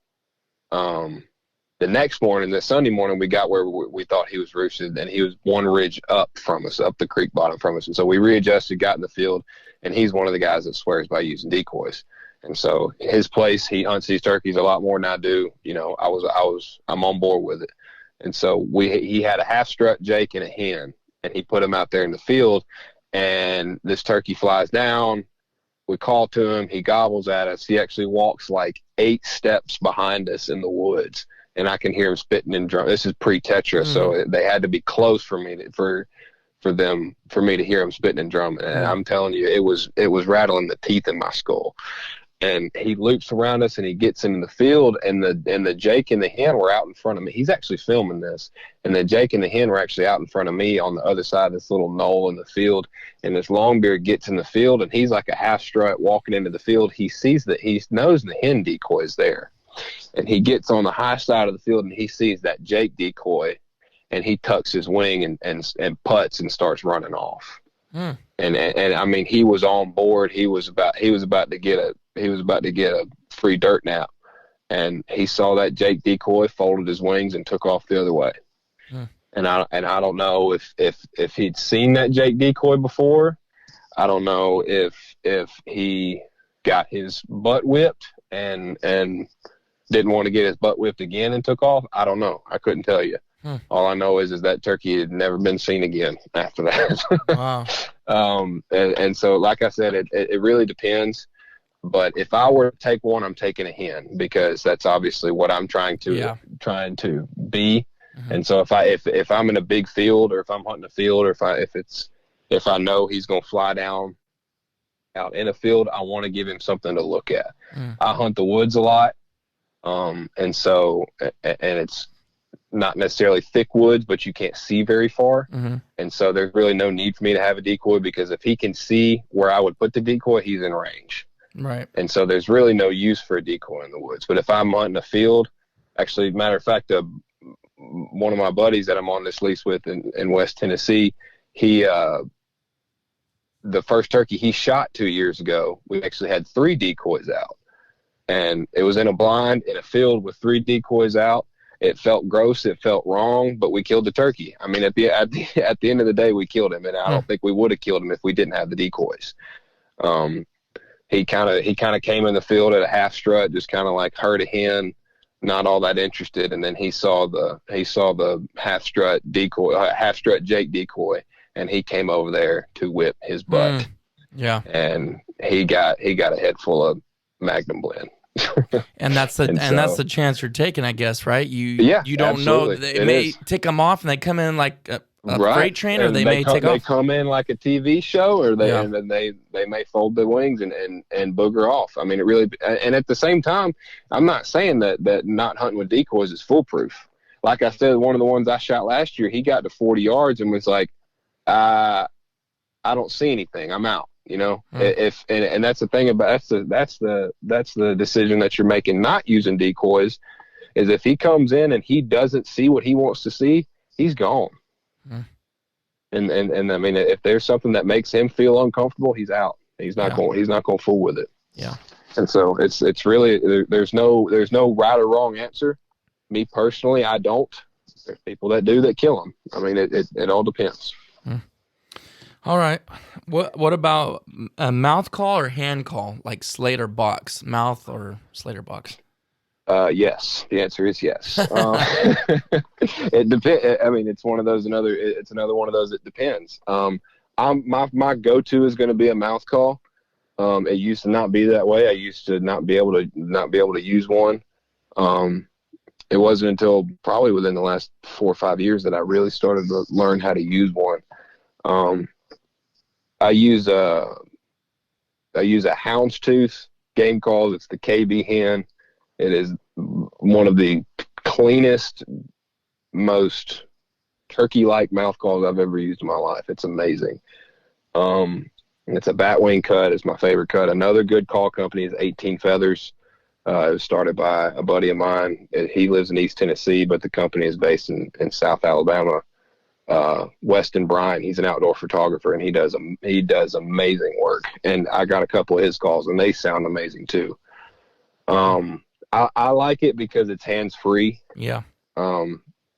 The next morning, the Sunday morning, we got where we thought he was roosted, and he was one ridge up from us, up the creek bottom from us. And so we readjusted, got in the field, and he's one of the guys that swears by using decoys. And so his place, he hunts these turkeys a lot more than I do. I'm on board with it. And so he had a half strut jake and a hen, and he put them out there in the field, and this turkey flies down. We call to him. He gobbles at us. He actually walks like 8 steps behind us in the woods, and I can hear him spitting and drum. This is pre-Tetra, so they had to be close for me for me to hear him spitting and drumming. And I'm telling you, it was rattling the teeth in my skull. And he loops around us, and he gets into the field, and the jake and the hen were out in front of me. He's actually filming this, and the jake and the hen were actually out in front of me on the other side of this little knoll in the field. And this longbeard gets in the field, and he's like a half strut walking into the field. He knows the hen decoy is there, and he gets on the high side of the field, and he sees that jake decoy, and he tucks his wing and putts and starts running off. And I mean, he was on board. He was about to get a free dirt nap, and he saw that Jake decoy, folded his wings, and took off the other way. And I don't know if he'd seen that Jake decoy before. I don't know if he got his butt whipped and didn't want to get his butt whipped again and took off. I don't know. I couldn't tell you. All I know is that turkey had never been seen again after that. Wow. And so, like I said, it really depends. But if I were to take one, I'm taking a hen, because that's obviously what I'm trying to be. And so if I'm in a big field, or if I'm hunting a field, or if I know he's going to fly down out in a field, I want to give him something to look at. I hunt the woods a lot. And so, and it's not necessarily thick woods, but you can't see very far. And so there's really no need for me to have a decoy, because if he can see where I would put the decoy, he's in range. Right. And so there's really no use for a decoy in the woods. But if I'm hunting a field, actually, matter of fact, one of my buddies that I'm on this lease with in West Tennessee, the first turkey he shot 2 years ago, we actually had 3 decoys out, and it was in a blind in a field with 3 decoys out. It felt gross. It felt wrong, but we killed the turkey. I mean, at the end of the day, we killed him, and I don't think we would have killed him if we didn't have the decoys. He kind of came in the field at a half strut, just kind of like heard a hen, not all that interested, and then he saw the half strut Jake decoy, and he came over there to whip his butt. Yeah. And he got a head full of Magnum blend. And that's the chance you're taking, I guess, right? You don't absolutely. know. They may tick them off, and they come in like a freight train, or they may take off. They come in like a TV show, or and then they may fold the wings and booger off. I mean, it really. And at the same time, I'm not saying that not hunting with decoys is foolproof. Like I said, one of the ones I shot last year, he got to 40 yards and was like, I don't see anything. I'm out. You know, and that's the thing about that's the decision that you're making not using decoys, is if he comes in and he doesn't see what he wants to see, he's gone. And I mean, if there's something that makes him feel uncomfortable, he's out. He's not going to fool with it. Yeah. And so it's really, there's no right or wrong answer. Me personally, I don't. There's people that do, that kill them. I mean, it all depends. All right. What about a mouth call or hand call, like slate or box? Mouth or slate or box? Yes. The answer is yes. It depends. I mean, it's another one of those. It depends. My go-to is going to be a mouth call. It used to not be that way. I used to not be able to use one. It wasn't until probably within the last 4 or 5 years that I really started to learn how to use one. I use a houndstooth game call. It's the KB hen. It is one of the cleanest, most turkey-like mouth calls I've ever used in my life. It's amazing. It's a batwing cut. It's my favorite cut. Another good call company is 18 Feathers. It was started by a buddy of mine. He lives in East Tennessee, but the company is based in South Alabama. Weston Bryan, he's an outdoor photographer, and he does amazing work. And I got a couple of his calls, and they sound amazing too. I like it because it's hands-free. Yeah.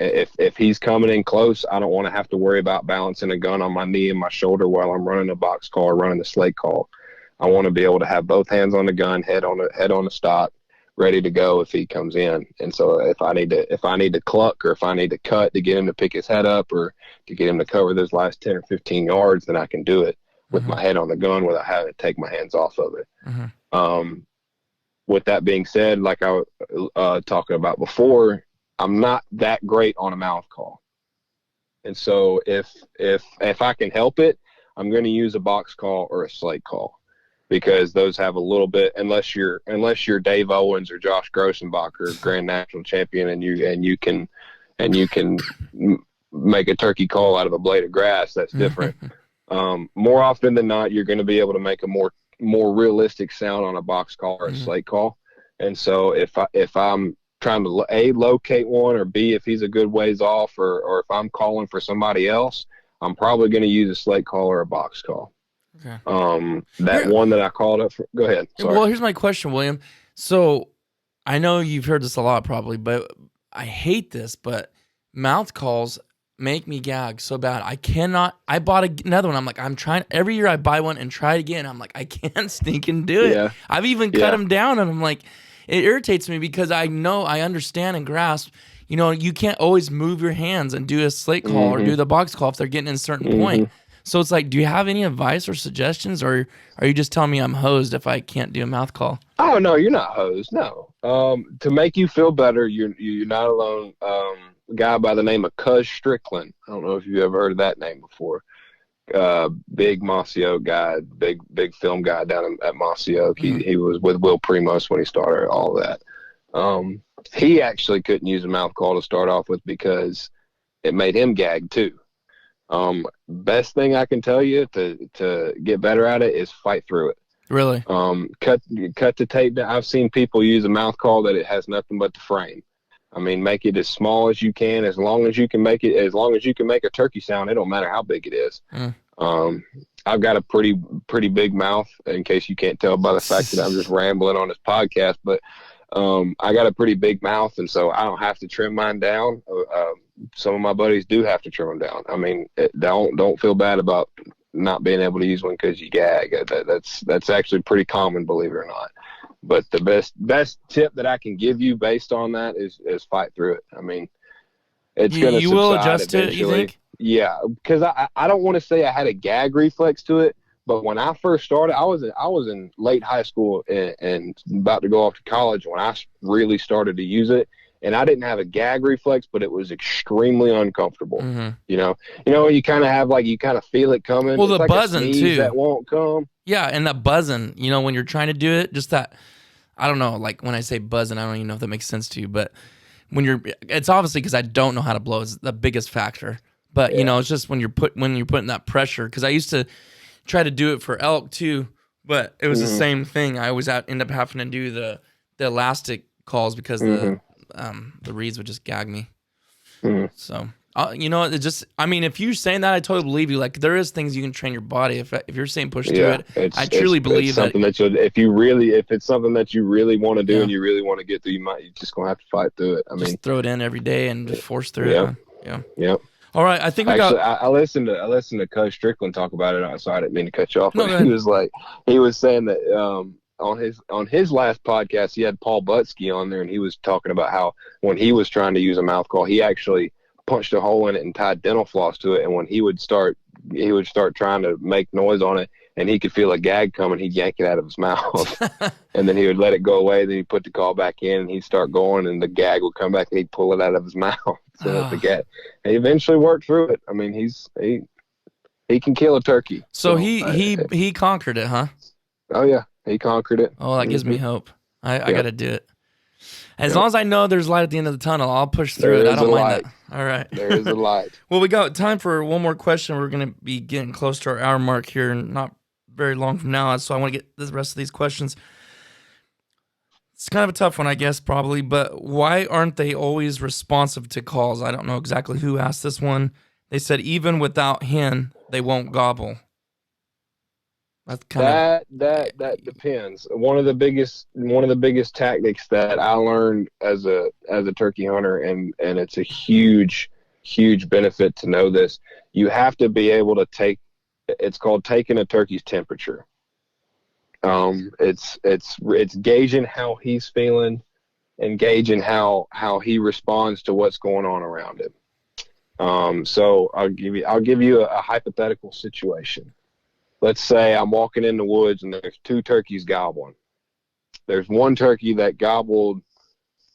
If he's coming in close, I don't want to have to worry about balancing a gun on my knee and my shoulder while I'm running a box call or running the slate call. I want to be able to have both hands on the gun, head on the stock, ready to go if he comes in. And so if I need to cluck, or if I need to cut to get him to pick his head up, or to get him to cover those last 10 or 15 yards, then I can do it with my head on the gun without having to take my hands off of it. With that being said, like I was talking about before, I'm not that great on a mouth call. And so if I can help it, I'm going to use a box call or a slate call, because those have a little bit, unless you're Dave Owens or Josh Grossenbacher, Grand National Champion, and you can make a turkey call out of a blade of grass, that's different. More often than not, you're going to be able to make a more realistic sound on a box call or a slate call. And so if I'm trying to A, locate one, or B, if he's a good ways off, or if I'm calling for somebody else, I'm probably going to use a slate call or a box call. Okay. One that I called up for, go ahead. Sorry. Well, here's my question, William. So I know you've heard this a lot probably, but I hate this, but mouth calls make me gag so bad. I bought another one. I'm like, every year I buy one and try it again. I'm like, I can't stinking do it. Yeah. I've even cut them down, and I'm like, it irritates me because I know, I understand and grasp, you can't always move your hands and do a slate call or do the box call if they're getting in a certain point. So it's like, do you have any advice or suggestions, or are you just telling me I'm hosed if I can't do a mouth call? Oh, no, you're not hosed. No. To make you feel better, you're not alone. A guy by the name of Cuz Strickland. I don't know if you've ever heard of that name before. Big Mossy Oak guy, big film guy down at Mossy Oak. He was with Will Primos when he started all that. He actually couldn't use a mouth call to start off with because it made him gag too. Best thing I can tell you to get better at it is fight through it. Really? Cut the tape down. I've seen people use a mouth call that it has nothing but the frame. I mean, make it as small as you can, as long as you can make a turkey sound. It don't matter how big it is. I've got a pretty big mouth, in case you can't tell by the fact that I'm just rambling on this podcast, but I got a pretty big mouth, and so I don't have to trim mine down. Some of my buddies do have to trim them down. I mean, don't feel bad about not being able to use one because you gag. That's actually pretty common, believe it or not. But the best tip that I can give you based on that is fight through it. I mean, it's going to subside you will adjust eventually. to it, you think? Yeah, because I don't want to say I had a gag reflex to it, but when I first started, I was in late high school and about to go off to college when I really started to use it, and I didn't have a gag reflex, but it was extremely uncomfortable. You kind of have you kind of feel it coming. Well, it's the like buzzing too that won't come. Yeah, and that buzzing, when you're trying to do it, just that. I don't know, like when I say buzzing, I don't even know if that makes sense to you, but it's obviously because I don't know how to blow is the biggest factor. But it's just when you're putting that pressure. Because I used to try to do it for elk too, but it was the same thing. I always end up having to do the elastic calls because the reeds would just gag me. So if you're saying that, I totally believe you. Like there is things you can train your body. If you're saying push through it, I truly believe it's something that if it's something that you really want to do and you really want to get through, you're just gonna have to fight through it. I mean, throw it in every day and just force through it. Huh? Yeah. All right, I think I listened to Cuz Strickland talk about it. So I didn't mean to cut you off. No, but he was saying that on his last podcast, he had Paul Butsky on there, and he was talking about how when he was trying to use a mouth call, he actually punched a hole in it and tied dental floss to it. And when he would start trying to make noise on it, and he could feel a gag coming, he'd yank it out of his mouth, and then he would let it go away. Then he'd put the call back in, and he'd start going, and the gag would come back, and he'd pull it out of his mouth. So that the gag. He eventually worked through it. I mean, he can kill a turkey. So he conquered it, huh? Oh yeah, he conquered it. Oh, that gives me hope. I got to do it. As long as I know there's light at the end of the tunnel, I'll push through it. I don't mind that. All right. There is a light. Well, we got time for one more question. We're going to be getting close to our hour mark here, and not very long from now. So I want to get the rest of these questions. It's kind of a tough one, I guess, probably. But why aren't they always responsive to calls? I don't know exactly who asked this one. They said even without hen, they won't gobble. That depends. One of the biggest tactics that I learned as a turkey hunter, and it's a huge benefit to know this. You have to be able to it's called taking a turkey's temperature. It's gauging how he's feeling and gauging how he responds to what's going on around him. So I'll give you a hypothetical situation. Let's say I'm walking in the woods and there's two turkeys gobbling. There's one turkey that gobbled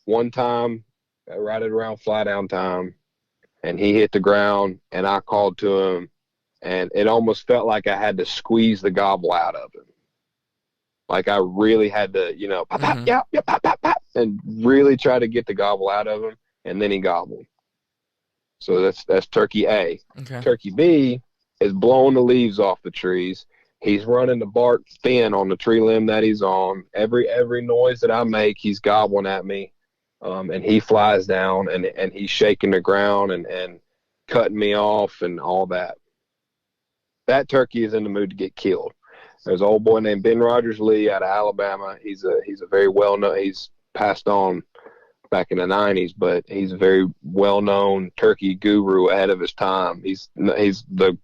one time right at around fly down time, and he hit the ground, and I called to him, and it almost felt like I had to squeeze the gobble out of him. Like I really had to, pop, pop, yap, yap, pop, pop, pop, and really try to get the gobble out of him, and then he gobbled. So that's turkey A. Okay. Turkey B is blowing the leaves off the trees. He's running the bark thin on the tree limb that he's on. Every noise that I make, he's gobbling at me. and he flies down and he's shaking the ground and cutting me off and all that. That turkey is in the mood to get killed. There's an old boy named Ben Rogers Lee out of Alabama. He's a very well known. He's passed on back in the 90s, but he's a very well known turkey guru ahead of his time. He's the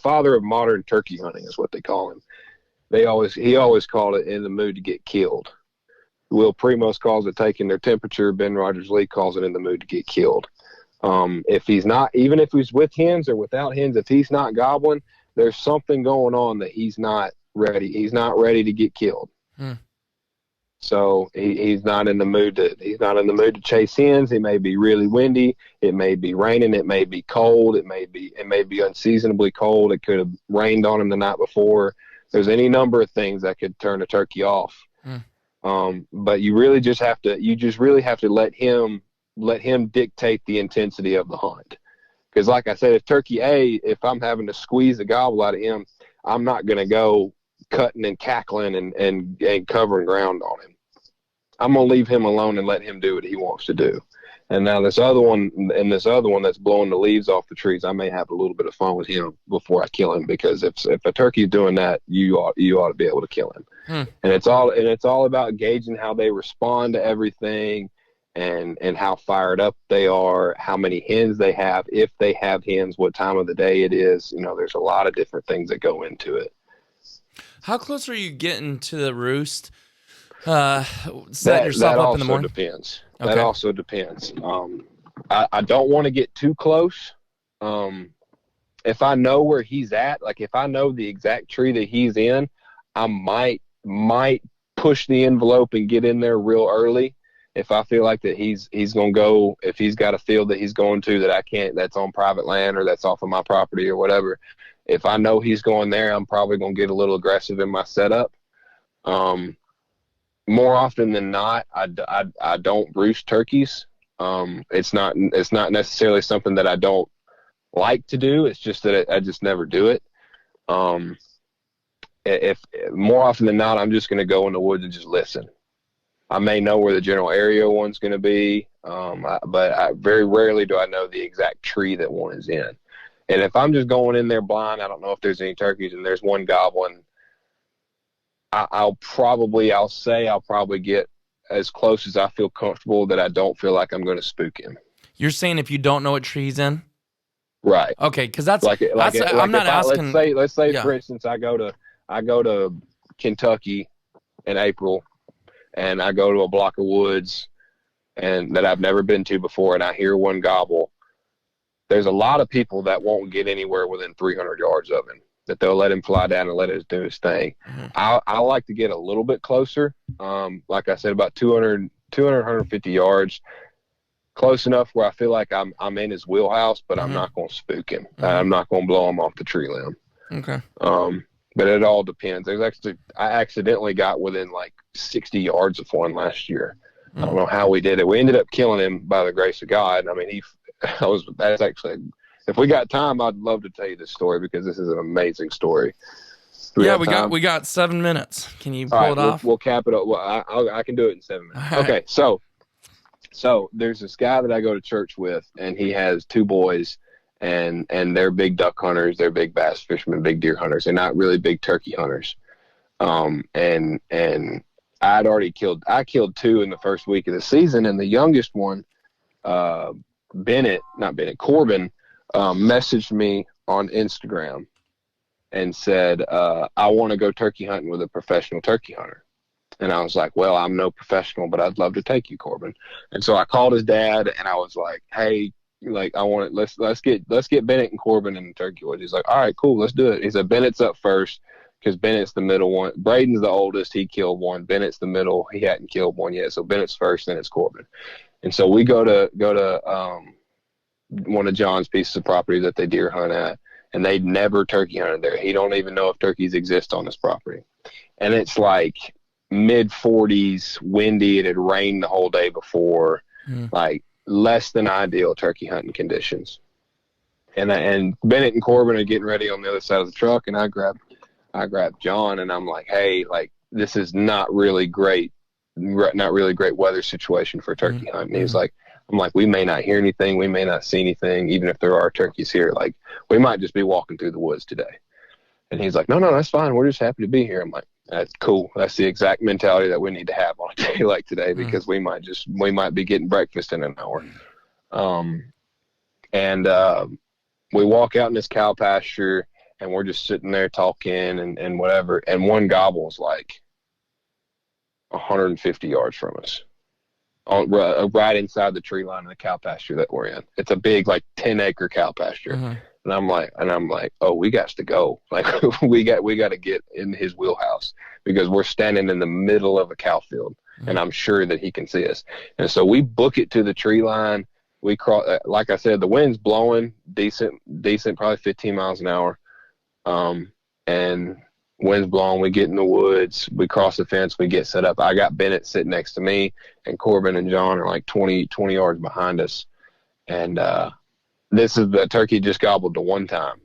father of modern turkey hunting, is what they call him. He always called it in the mood to get killed. Will Primos calls it taking their temperature. Ben Rogers Lee calls it in the mood to get killed. If he's not, even if he's with hens or without hens, if he's not gobbling, there's something going on that he's not ready. He's not ready to get killed. So he's not in the mood to chase hens. It may be really windy. It may be raining. It may be cold. It may be unseasonably cold. It could have rained on him the night before. There's any number of things that could turn a turkey off. But you just really have to let him dictate the intensity of the hunt. Because like I said, if I'm having to squeeze the gobble out of him, I'm not going to go cutting and cackling and covering ground on him. I'm going to leave him alone and let him do what he wants to do. And now this other one that's blowing the leaves off the trees, I may have a little bit of fun with him before I kill him, because if a turkey's doing that, you ought to be able to kill him. And it's all about gauging how they respond to everything, and how fired up they are, how many hens they have, if they have hens, what time of the day it is. There's a lot of different things that go into it. How close are you getting to the roost? Set yourself up in the morning? Depends. Okay. That also depends. I don't want to get too close. If I know where he's at, like if I know the exact tree that he's in, I might push the envelope and get in there real early. If I feel like that he's going to go, if he's got a field that he's going to that I can't, that's on private land or that's off of my property or whatever, if I know he's going there, I'm probably going to get a little aggressive in my setup. More often than not, I don't roost turkeys. It's not necessarily something that I don't like to do. It's just that I just never do it. If more often than not, I'm just going to go in the woods and just listen. I may know where the general area one's going to be, but very rarely do I know the exact tree that one is in. And if I'm just going in there blind, I don't know if there's any turkeys and there's one gobbling, I'll probably get as close as I feel comfortable, that I don't feel like I'm going to spook him. You're saying if you don't know what tree he's in? Right. Okay, because I'm not asking. Let's say, for instance, I go to Kentucky in April, and I go to a block of woods and that I've never been to before, and I hear one gobble. There's a lot of people that won't get anywhere within 300 yards of him, that they'll let him fly down and let him do his thing. I like to get a little bit closer. Like I said, about 200, 150 yards, close enough where I feel like I'm in his wheelhouse, but I'm not going to spook him. I'm not going to blow him off the tree limb. Okay. But it all depends. I accidentally got within like 60 yards of one last year. I don't know how we did it. We ended up killing him by the grace of God. I mean, that's actually, if we got time, I'd love to tell you this story, because this is an amazing story. We got 7 minutes. Can you pull it off? We'll cap it up. Well, I can do it in 7 minutes. All okay. Right. So there's this guy that I go to church with, and he has 2 boys, and they're big duck hunters. They're big bass fishermen, big deer hunters. They're not really big turkey hunters. And I killed 2 in the first week of the season, and the youngest one, Corbin, messaged me on Instagram and said, I want to go turkey hunting with a professional turkey hunter. And I was like, well, I'm no professional, but I'd love to take you, Corbin. And so I called his dad, and I was like, hey, like, I want it. Let's get Bennett and Corbin in the turkey woods. He's like, all right, cool, let's do it. He said, Bennett's up first, because Bennett's the middle one. Braden's the oldest. He killed one. Bennett's the middle. He hadn't killed one yet. So Bennett's first, then it's Corbin. And so we go to one of John's pieces of property that they deer hunt at, and they'd never turkey hunted there. He don't even know if turkeys exist on this property. And it's like mid-40s, windy. It had rained the whole day before, like less than ideal turkey hunting conditions. And Bennett and Corbin are getting ready on the other side of the truck, and I grabbed John, and I'm like, hey, like, this is not really great not really great weather situation for a turkey hunt. And he's like, I'm like, we may not hear anything. We may not see anything, even if there are turkeys here. Like, we might just be walking through the woods today. And he's like, no, that's fine. We're just happy to be here. I'm like, that's cool. That's the exact mentality that we need to have on a day like today, because we might be getting breakfast in an hour. We walk out in this cow pasture, and we're just sitting there talking and whatever. And one gobble is like 150 yards from us, right inside the tree line of the cow pasture that we're in. It's a big, like 10-acre cow pasture. And I'm like, oh, we got to go. Like, we got to get in his wheelhouse, because we're standing in the middle of a cow field, and I'm sure that he can see us. And so we book it to the tree line. We cross, like I said, the wind's blowing decent, probably 15 miles an hour. And wind's blowing. We get in the woods. We cross the fence. We get set up. I got Bennett sitting next to me, and Corbin and John are like 20 yards behind us. And, this is the turkey just gobbled to one time.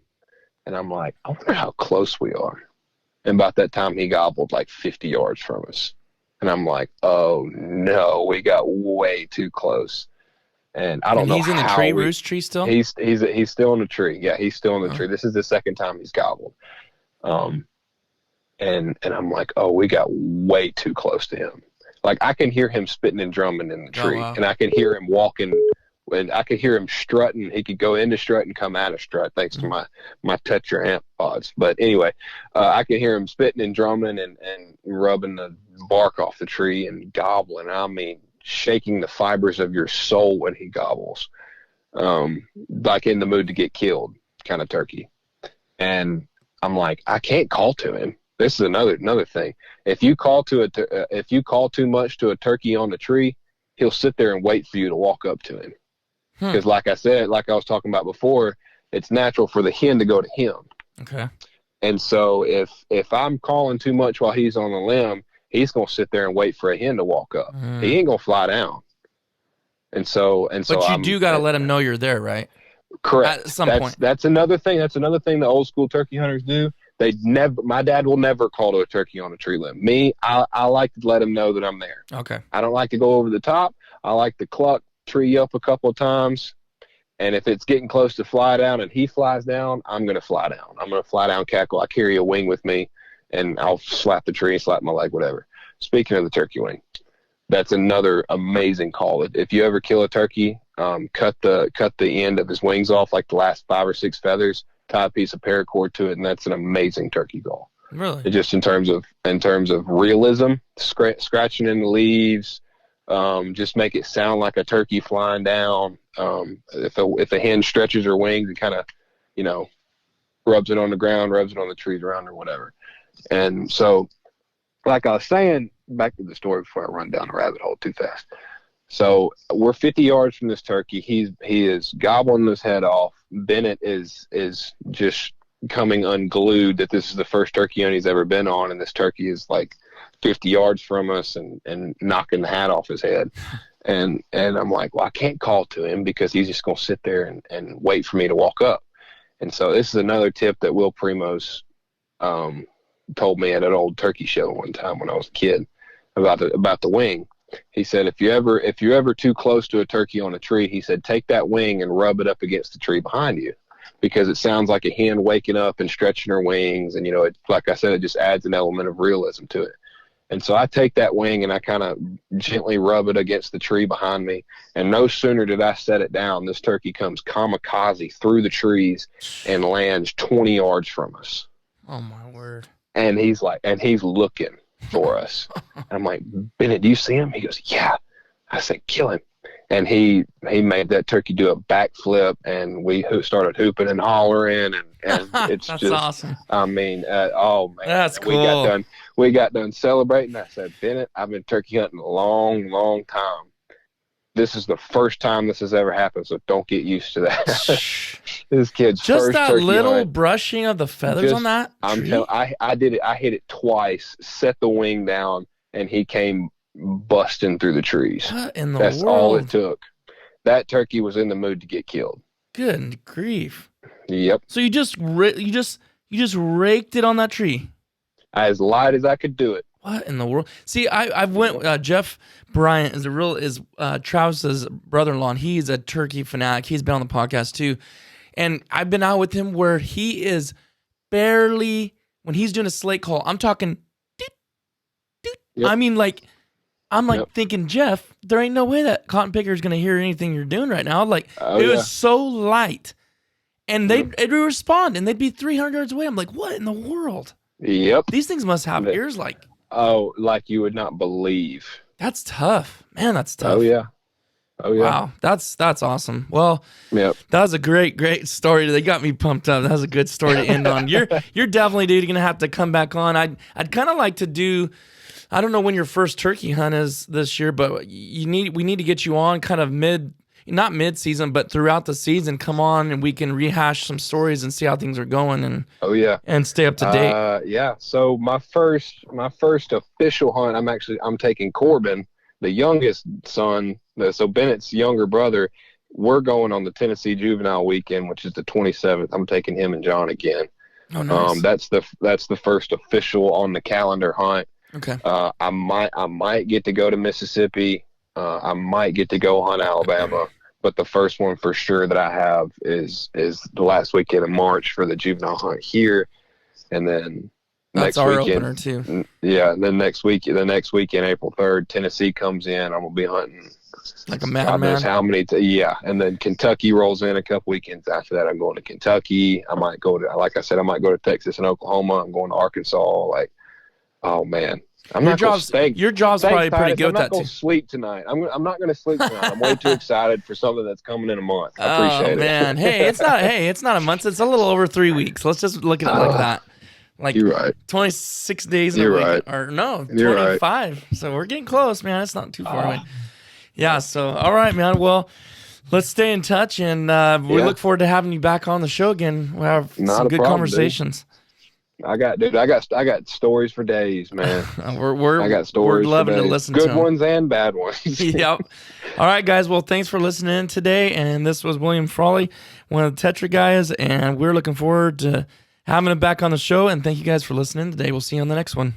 And I'm like, I wonder how close we are. And about that time, he gobbled like 50 yards from us. And I'm like, oh, no, we got way too close. And I don't know how. He's in the tree, Roost tree still? He's still in the tree. Yeah, he's still in the tree. This is the second time he's gobbled. And I'm like, oh, we got way too close to him. Like, I can hear him spitting and drumming in the tree. And I can hear him walking. And I could hear him strutting. He could go into strut and come out of strut, thanks to my Tetra amp pods. But anyway, I could hear him spitting and drumming and rubbing the bark off the tree and gobbling. I mean, shaking the fibers of your soul when he gobbles, like in the mood to get killed kind of turkey. And I'm like, I can't call to him. This is another thing. If you call too much to a turkey on the tree, he'll sit there and wait for you to walk up to him. Because like I said, like I was talking about before, it's natural for the hen to go to him. Okay. And so if I'm calling too much while he's on the limb, he's going to sit there and wait for a hen to walk up. He ain't going to fly down. But you do got to let him know you're there, right? Correct. At some point. That's another thing. That's another thing the old school turkey hunters do. My dad will never call to a turkey on a tree limb. Me, I like to let him know that I'm there. Okay. I don't like to go over the top. I like to cluck, tree up a couple of times, and if it's getting close to fly down and he flies down, I'm going to fly down. I'm going to fly down, cackle. I carry a wing with me, and I'll slap the tree, slap my leg, whatever. Speaking of the turkey wing, that's another amazing call. If you ever kill a turkey, cut the end of his wings off, like the last 5 or 6 feathers, tie a piece of paracord to it, and that's an amazing turkey call. Really? It just in terms of realism, scratching in the leaves. Just make it sound like a turkey flying down. If a hen stretches her wings and kind of, rubs it on the ground, rubs it on the trees around her, whatever. And so, like I was saying, back to the story before I run down the rabbit hole too fast. So we're 50 yards from this turkey. He is gobbling his head off. Bennett is just coming unglued that this is the first turkey hunt he's ever been on, and this turkey is like 50 yards from us and knocking the hat off his head. And I'm like, well, I can't call to him because he's just going to sit there and wait for me to walk up. And so this is another tip that Will Primos told me at an old turkey show one time when I was a kid about the wing. He said, if you're ever too close to a turkey on a tree, he said, take that wing and rub it up against the tree behind you, because it sounds like a hen waking up and stretching her wings. And, like I said, it just adds an element of realism to it. And so I take that wing and I kind of gently rub it against the tree behind me. And no sooner did I set it down, this turkey comes kamikaze through the trees and lands 20 yards from us. Oh, my word. And he's looking for us. And I'm like, Bennett, do you see him? He goes, yeah. I said, kill him. And he made that turkey do a backflip, and we started hooping and hollering, and it's that's just awesome. I mean, oh man, that's cool. We got done celebrating. I said, Bennett, I've been turkey hunting a long, long time. This is the first time this has ever happened, so don't get used to that. This kid's just first that little hunt, brushing of the feathers on that. I did it. I hit it twice, set the wing down, and he came busting through the trees. What in the That's world? All it took. That turkey was in the mood to get killed. Good grief. Yep. So you just raked it on that tree. As light as I could do it. What in the world? See, I've went. Jeff Bryant is Travis's brother-in-law. And he's a turkey fanatic. He's been on the podcast too, and I've been out with him where he is barely when he's doing a slate call. I'm talking. Doot, doot. Yep. I mean, like, I'm like Yep. thinking, Jeff, there ain't no way that cotton picker is gonna hear anything you're doing right now. Like, it was so light, and they'd respond, and they'd be 300 yards away. I'm like, what in the world? Yep. These things must have ears like. Oh, like you would not believe. That's tough, man. That's tough. Oh yeah. Wow, that's awesome. Well, Yep. that was a great story. They got me pumped up. That was a good story to end on. You're definitely, dude, gonna have to come back on. I'd kind of like to do. I don't know when your first turkey hunt is this year, but we need to get you on kind of not mid-season, but throughout the season. Come on, and we can rehash some stories and see how things are going, and and stay up to date. Yeah. So my first official hunt, I'm taking Corbin, the youngest son. So Bennett's younger brother. We're going on the Tennessee Juvenile Weekend, which is the 27th. I'm taking him and John again. Oh, nice. That's the first official on the calendar hunt. Okay. I might get to go to Mississippi. I might get to go hunt Alabama. But the first one for sure that I have is the last weekend of March for the juvenile hunt here, and then that's next our weekend, opener too. Yeah, and then the next weekend, April 3rd, Tennessee comes in. I'm gonna be hunting like a God knows how many. And then Kentucky rolls in a couple weekends after that. I'm going to Kentucky. I might go to, like I said, to Texas and Oklahoma. I'm going to Arkansas. Like, oh man. Your job's probably pretty good with that too. I'm not going to sleep tonight. I'm not going to sleep tonight. I'm way too excited for something that's coming in a month. I appreciate it. Oh man, it's not a month. It's a little over 3 weeks. Let's just look at it like that. Like, you're right. 26 days in a week, or no, 25. Right. So we're getting close, man. It's not too far away. Yeah. So all right, man. Well, let's stay in touch, and we look forward to having you back on the show again. We'll have some good conversations. Dude. I got stories for days, man. I got stories. We're loving to listen to good ones and bad ones. Yep. All right, guys. Well, thanks for listening in today. And this was William Frawley, one of the Tetra guys, and we're looking forward to having him back on the show. And thank you guys for listening today. We'll see you on the next one.